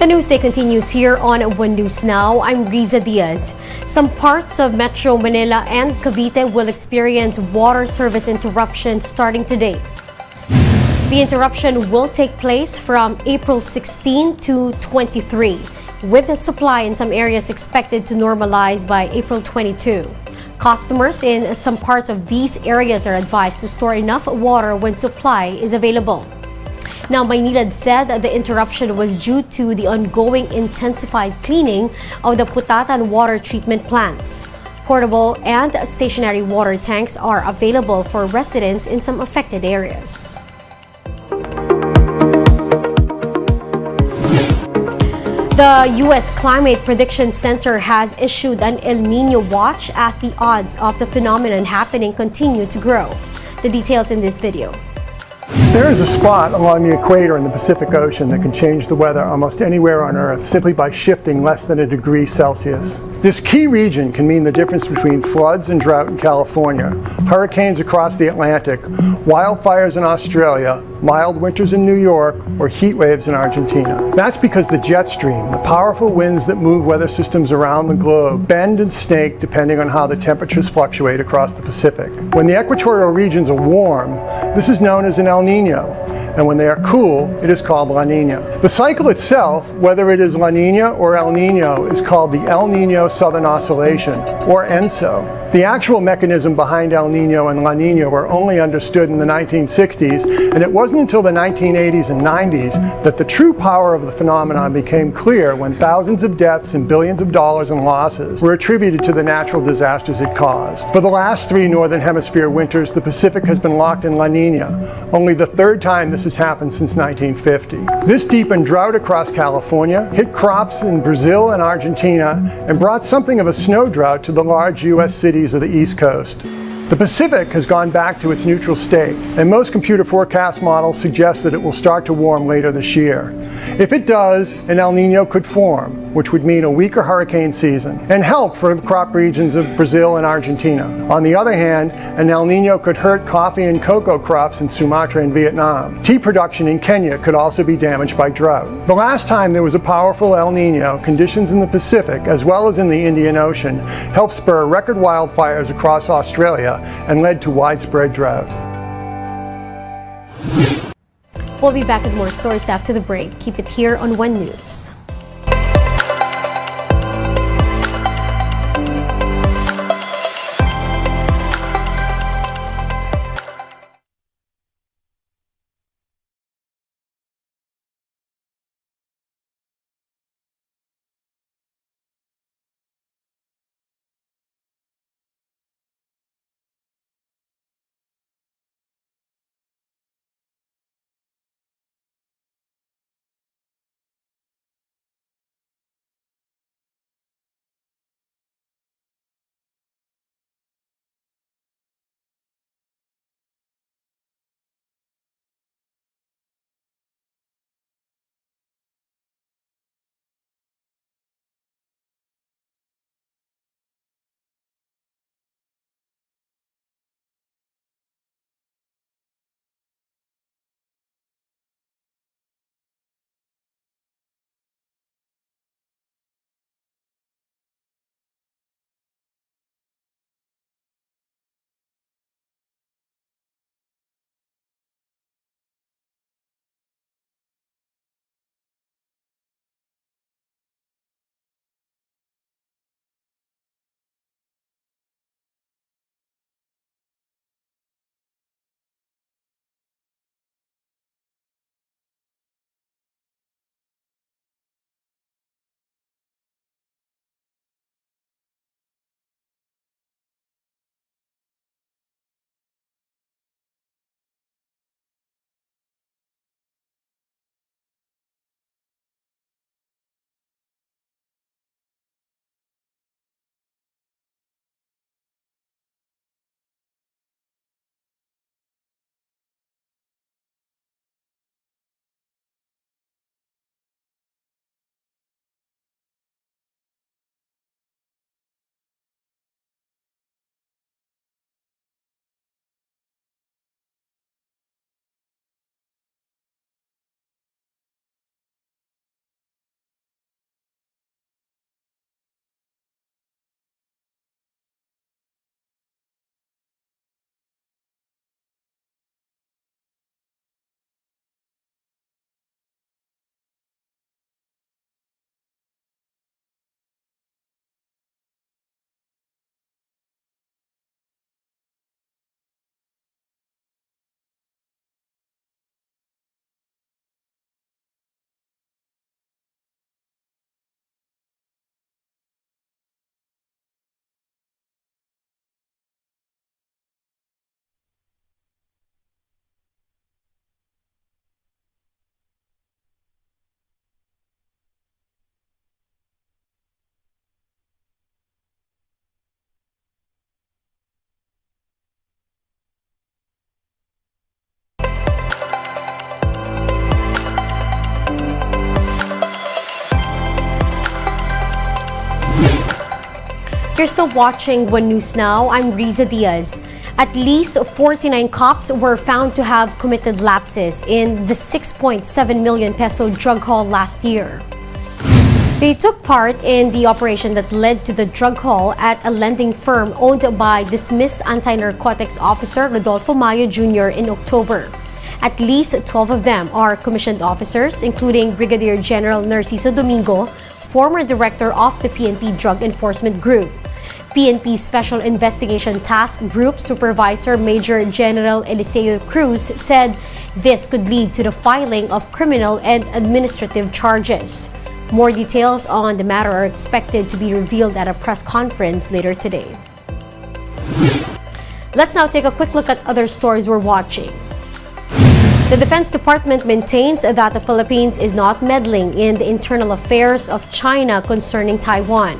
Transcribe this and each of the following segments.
The newsday continues here on One News Now. I'm Riza Diaz. Some parts of Metro Manila and Cavite will experience water service interruptions starting today. The interruption will take place from April 16 to 23, with the supply in some areas expected to normalize by April 22. Customers in some parts of these areas are advised to store enough water when supply is available. Now, Maynilad said that the interruption was due to the ongoing intensified cleaning of the Putatan water treatment plants. Portable and stationary water tanks are available for residents in some affected areas. The U.S. Climate Prediction Center has issued an El Nino watch as the odds of the phenomenon happening continue to grow. The details in this video. There is a spot along the equator in the Pacific Ocean that can change the weather almost anywhere on Earth simply by shifting less than a degree Celsius. This key region can mean the difference between floods and drought in California, hurricanes across the Atlantic, wildfires in Australia, mild winters in New York, or heat waves in Argentina. That's because the jet stream, the powerful winds that move weather systems around the globe, bend and snake depending on how the temperatures fluctuate across the Pacific. When the equatorial regions are warm, this is known as an El Nino. And when they are cool, it is called La Nina. The cycle itself, whether it is La Nina or El Nino, is called the El Nino Southern Oscillation, or ENSO. The actual mechanism behind El Nino and La Nina were only understood in the 1960s, and it wasn't until the 1980s and 90s that the true power of the phenomenon became clear when thousands of deaths and billions of dollars in losses were attributed to the natural disasters it caused. For the last 3 Northern Hemisphere winters, the Pacific has been locked in La Nina, only the 3rd time this has happened since 1950. This deepened drought across California, hit crops in Brazil and Argentina, and brought something of a snow drought to the large U.S. cities of the East Coast. The Pacific has gone back to its neutral state, and most computer forecast models suggest that it will start to warm later this year. If it does, an El Nino could form, which would mean a weaker hurricane season, and help for the crop regions of Brazil and Argentina. On the other hand, an El Nino could hurt coffee and cocoa crops in Sumatra and Vietnam. Tea production in Kenya could also be damaged by drought. The last time there was a powerful El Nino, conditions in the Pacific, as well as in the Indian Ocean, helped spur record wildfires across Australia and led to widespread drought. We'll be back with more stories after the break. Keep it here on One News. You're still watching One News Now. I'm Riza Diaz. At least 49 cops were found to have committed lapses in the 6.7 million peso drug haul last year. They took part in the operation that led to the drug haul at a lending firm owned by dismissed anti-narcotics officer Rodolfo Mayo Jr. in October. At least 12 of them are commissioned officers, including Brigadier General Narciso Domingo, former director of the PNP Drug Enforcement Group. PNP Special Investigation Task Group Supervisor Major General Eliseo Cruz said this could lead to the filing of criminal and administrative charges. More details on the matter are expected to be revealed at a press conference later today. Let's now take a quick look at other stories we're watching. The Defense Department maintains that the Philippines is not meddling in the internal affairs of China concerning Taiwan.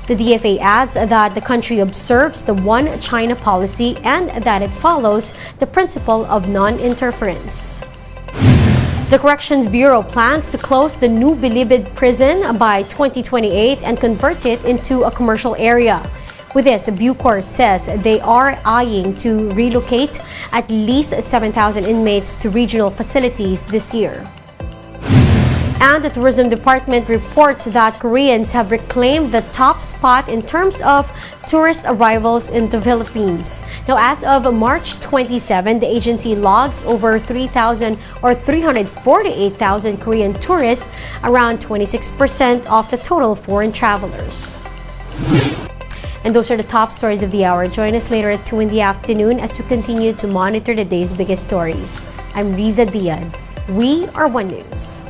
The DFA adds that the country observes the One China policy and that it follows the principle of non-interference. The Corrections Bureau plans to close the new Bilibid prison by 2028 and convert it into a commercial area. With this, the Bucor says they are eyeing to relocate at least 7,000 inmates to regional facilities this year. And the Tourism Department reports that Koreans have reclaimed the top spot in terms of tourist arrivals in the Philippines. Now, as of March 27, the agency logs over 3,000 or 348,000 Korean tourists, around 26% of the total foreign travelers. And those are the top stories of the hour. Join us later at 2 in the afternoon as we continue to monitor the day's biggest stories. I'm Riza Diaz. We are One News.